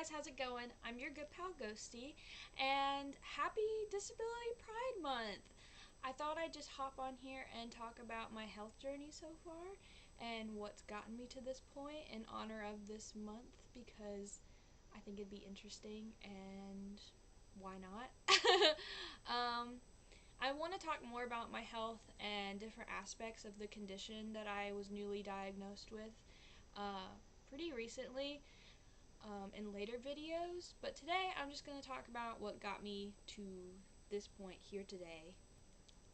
guys, how's it going? I'm your good pal Ghostie, and happy Disability Pride Month! I thought I'd just hop on here and talk about my health journey so far and what's gotten me to this point in honor of this month because I think it'd be interesting and why not? I want to talk more about my health and different aspects of the condition that I was newly diagnosed with pretty recently. In later videos, but today I'm just going to talk about what got me to this point here today.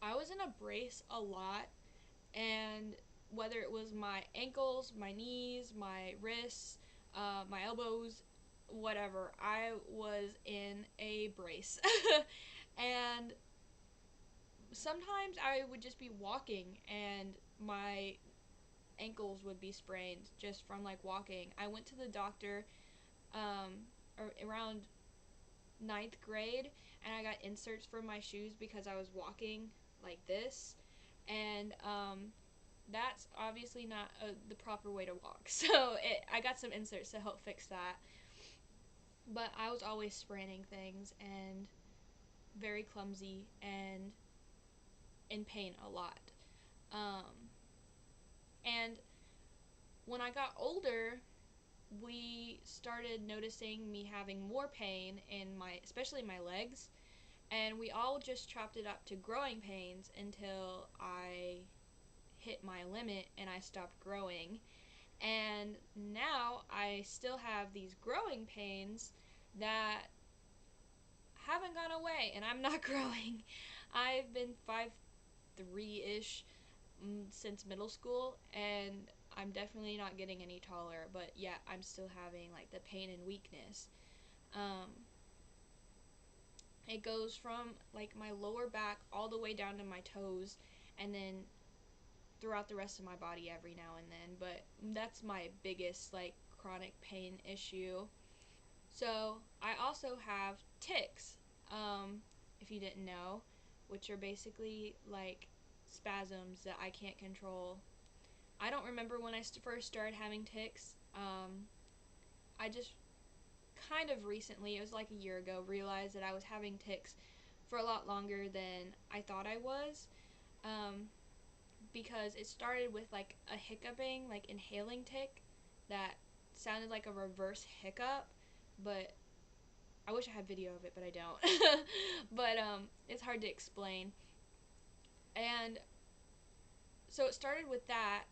I was in a brace a lot, and whether it was my ankles, my knees, my wrists, my elbows, whatever, I was in a brace. And sometimes I would just be walking and my ankles would be sprained just from like walking. I went to the doctor around ninth grade, and I got inserts for my shoes because I was walking like this, and that's obviously not the proper way to walk. So I got some inserts to help fix that. But I was always spraining things and very clumsy and in pain a lot. And when I got older, we started noticing me having more pain in especially my legs, and we all just chopped it up to growing pains until I hit my limit and I stopped growing. And now I still have these growing pains that haven't gone away, and I'm not growing. I've been 5'3"-ish since middle school, and I'm definitely not getting any taller, but yeah, I'm still having like the pain and weakness. It goes from like my lower back all the way down to my toes, and then throughout the rest of my body every now and then, but that's my biggest like chronic pain issue. So I also have tics, if you didn't know, which are basically like spasms that I can't control. I don't remember when I first started having tics. I just kind of recently, it was like a year ago, realized that I was having tics for a lot longer than I thought I was. Because it started with like a hiccuping, like inhaling tic that sounded like a reverse hiccup, but I wish I had video of it, but I don't. But it's hard to explain. And so it started with that,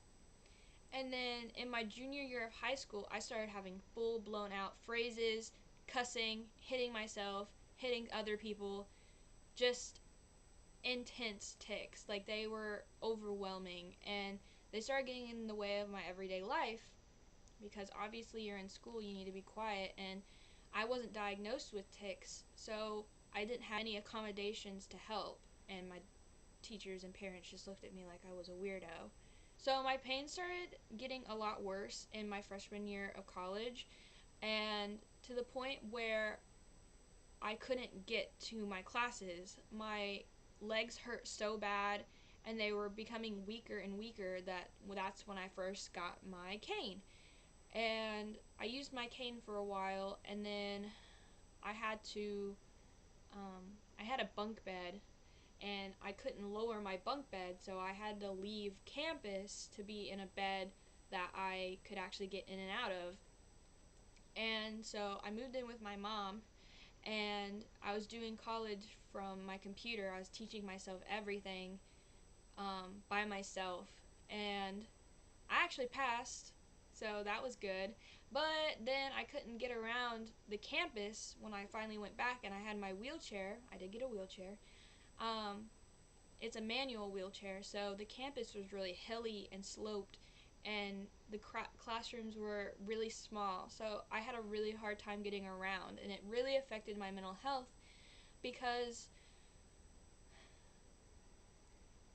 and then in my junior year of high school, I started having full blown out phrases, cussing, hitting myself, hitting other people, just intense tics. Like they were overwhelming, and they started getting in the way of my everyday life because obviously you're in school, you need to be quiet, and I wasn't diagnosed with tics, so I didn't have any accommodations to help, and my teachers and parents just looked at me like I was a weirdo. So my pain started getting a lot worse in my freshman year of college, and to the point where I couldn't get to my classes. My legs hurt so bad, and they were becoming weaker and weaker that's when I first got my cane. And I used my cane for a while, and then I had to, I had a bunk bed, and I couldn't lower my bunk bed, so I had to leave campus to be in a bed that I could actually get in and out of. And so I moved in with my mom, and I was doing college from my computer. I was teaching myself everything by myself, and I actually passed, so that was good. But then I couldn't get around the campus when I finally went back, and I had my wheelchair. I did get a wheelchair. It's a manual wheelchair, so the campus was really hilly and sloped, and the classrooms were really small, so I had a really hard time getting around, and it really affected my mental health because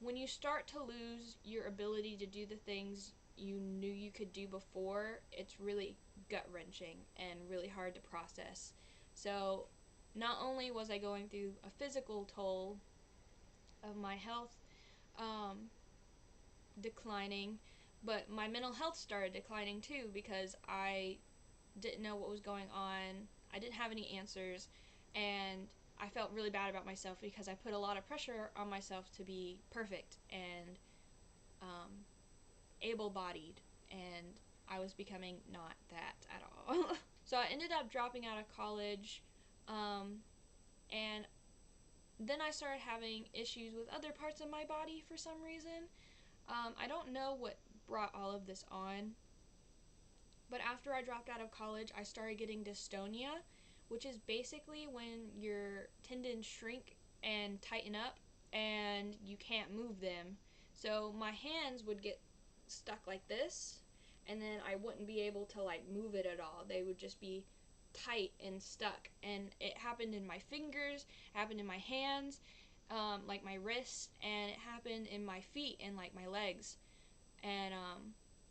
when you start to lose your ability to do the things you knew you could do before, it's really gut-wrenching and really hard to process. So not only was I going through a physical toll of my health declining, but my mental health started declining too because I didn't know what was going on. I didn't have any answers, and I felt really bad about myself because I put a lot of pressure on myself to be perfect and able-bodied, and I was becoming not that at all. So I ended up dropping out of college, and then I started having issues with other parts of my body for some reason. I don't know what brought all of this on, but after I dropped out of college, I started getting dystonia, which is basically when your tendons shrink and tighten up and you can't move them. So my hands would get stuck like this, and then I wouldn't be able to like move it at all. They would just be tight and stuck, and it happened in my fingers, happened in my hands, like my wrists, and it happened in my feet and like my legs, and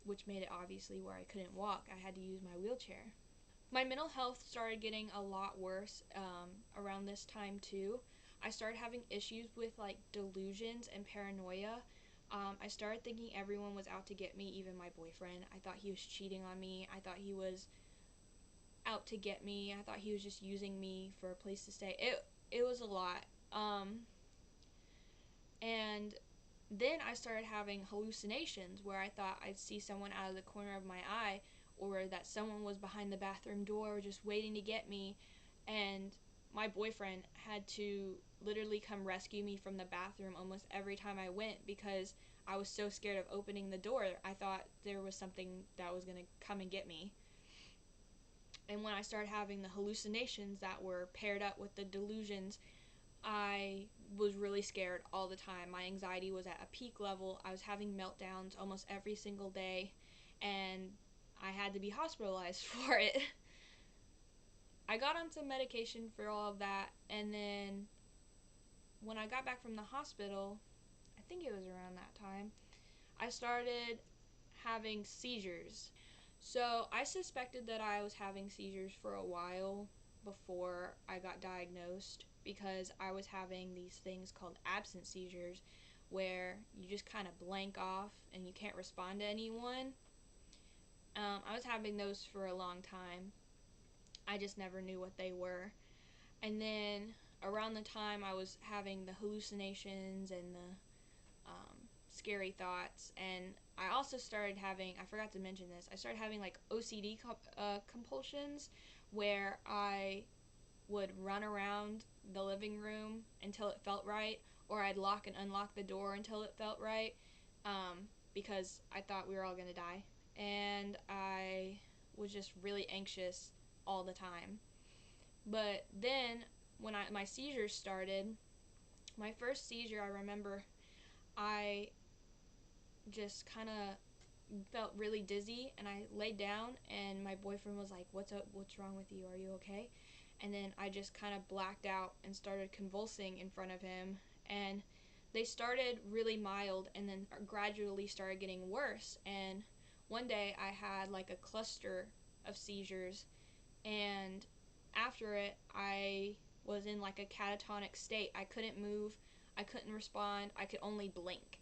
which made it obviously where I couldn't walk. I had to use my wheelchair. My mental health started getting a lot worse around this time too. I started having issues with like delusions and paranoia. I started thinking everyone was out to get me, even my boyfriend. I thought he was cheating on me. I thought he was out to get me. I thought he was just using me for a place to stay. It was a lot. And then I started having hallucinations where I thought I'd see someone out of the corner of my eye, or that someone was behind the bathroom door just waiting to get me, and my boyfriend had to literally come rescue me from the bathroom almost every time I went because I was so scared of opening the door. I thought there was something that was going to come and get me. And when I started having the hallucinations that were paired up with the delusions, I was really scared all the time. My anxiety was at a peak level. I was having meltdowns almost every single day, and I had to be hospitalized for it. I got on some medication for all of that, and then when I got back from the hospital, I think it was around that time, I started having seizures. So I suspected that I was having seizures for a while before I got diagnosed, because I was having these things called absent seizures where you just kind of blank off and you can't respond to anyone. I was having those for a long time. I just never knew what they were. And then around the time I was having the hallucinations and the scary thoughts, and I also started having, I forgot to mention this, I started having like OCD compulsions where I would run around the living room until it felt right, or I'd lock and unlock the door until it felt right, because I thought we were all going to die, and I was just really anxious all the time. But then when my seizures started, my first seizure, I remember I just kind of felt really dizzy, and I laid down, and my boyfriend was like, what's up, what's wrong with you, are you okay? And then I just kind of blacked out and started convulsing in front of him, and they started really mild and then gradually started getting worse. And one day I had like a cluster of seizures, and after it I was in like a catatonic state. I couldn't move, I couldn't respond, I could only blink.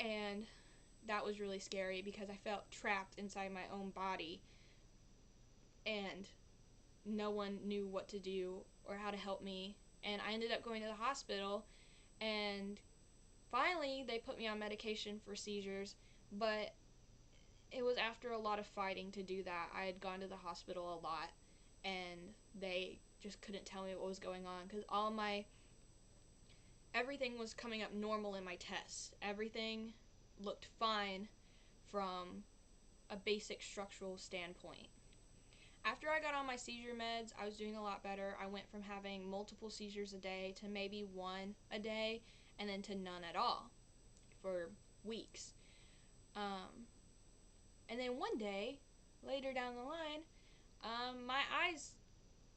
And that was really scary because I felt trapped inside my own body, and no one knew what to do or how to help me. And I ended up going to the hospital, and finally they put me on medication for seizures, but it was after a lot of fighting to do that. I had gone to the hospital a lot, and they just couldn't tell me what was going on because everything was coming up normal in my tests. Everything looked fine from a basic structural standpoint. After I got on my seizure meds, I was doing a lot better. I went from having multiple seizures a day to maybe one a day, and then to none at all for weeks. And then one day, later down the line, my eyes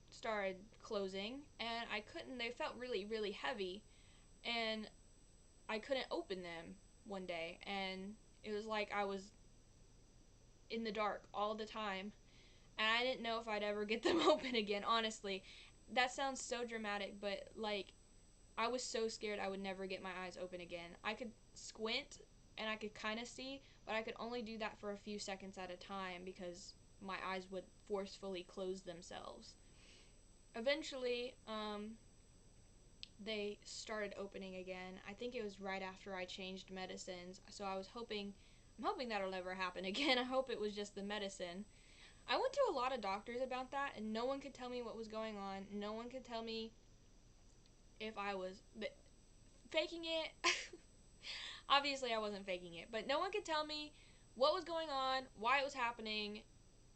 started closing, and they felt really, really heavy, and I couldn't open them one day, and it was like I was in the dark all the time, and I didn't know if I'd ever get them open again, honestly. That sounds so dramatic, but like, I was so scared I would never get my eyes open again. I could squint and I could kind of see, but I could only do that for a few seconds at a time because my eyes would forcefully close themselves. Eventually, they started opening again. I think it was right after I changed medicines, so I'm hoping that'll never happen again. I hope it was just the medicine. I went to a lot of doctors about that, and no one could tell me what was going on. No one could tell me if I was faking it. Obviously, I wasn't faking it, but no one could tell me what was going on, why it was happening,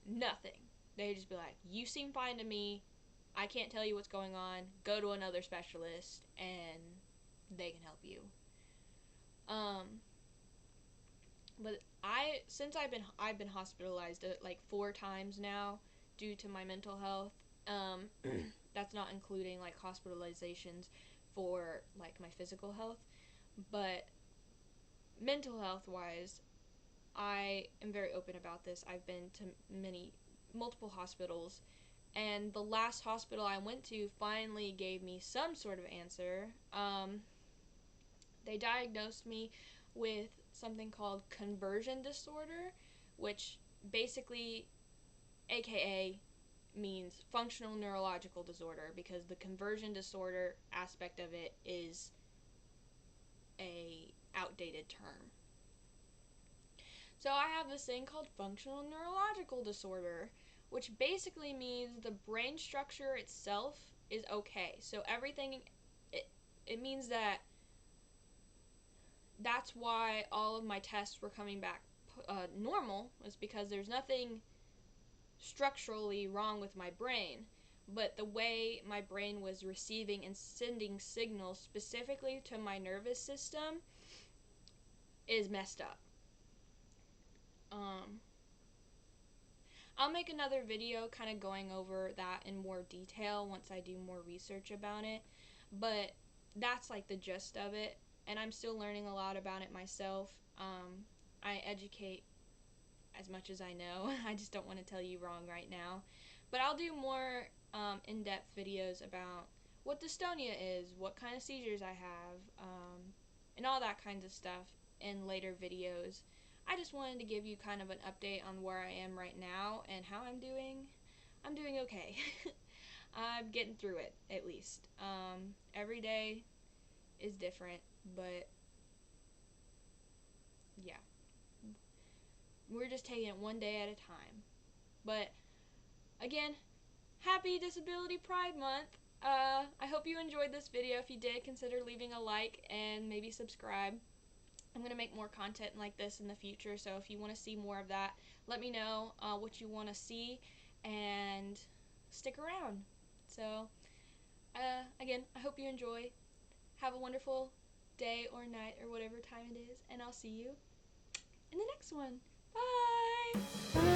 nothing. They'd just be like, you seem fine to me, I can't tell you what's going on, go to another specialist, and they can help you. But since I've been hospitalized like 4 times now due to my mental health. That's not including like hospitalizations for like my physical health, but mental health wise, I am very open about this. I've been to multiple hospitals, and the last hospital I went to finally gave me some sort of answer. They diagnosed me with something called conversion disorder, which basically, aka, means functional neurological disorder, because the conversion disorder aspect of it is a outdated term. So I have this thing called functional neurological disorder, which basically means the brain structure itself is okay. So everything, it means that's why all of my tests were coming back normal, was because there's nothing structurally wrong with my brain, but the way my brain was receiving and sending signals specifically to my nervous system is messed up. I'll make another video kind of going over that in more detail once I do more research about it, but that's like the gist of it, and I'm still learning a lot about it myself. I educate as much as I know. I just don't want to tell you wrong right now. But I'll do more in-depth videos about what dystonia is, what kind of seizures I have, and all that kinds of stuff in later videos. I just wanted to give you kind of an update on where I am right now and how I'm doing. I'm doing okay. I'm getting through it, at least. Every day is different, but yeah. We're just taking it one day at a time. But again, happy Disability Pride Month. I hope you enjoyed this video. If you did, consider leaving a like and maybe subscribe. I'm going to make more content like this in the future, so if you want to see more of that, let me know what you want to see, and stick around. So, again, I hope you enjoy. Have a wonderful day or night or whatever time it is, and I'll see you in the next one. Bye!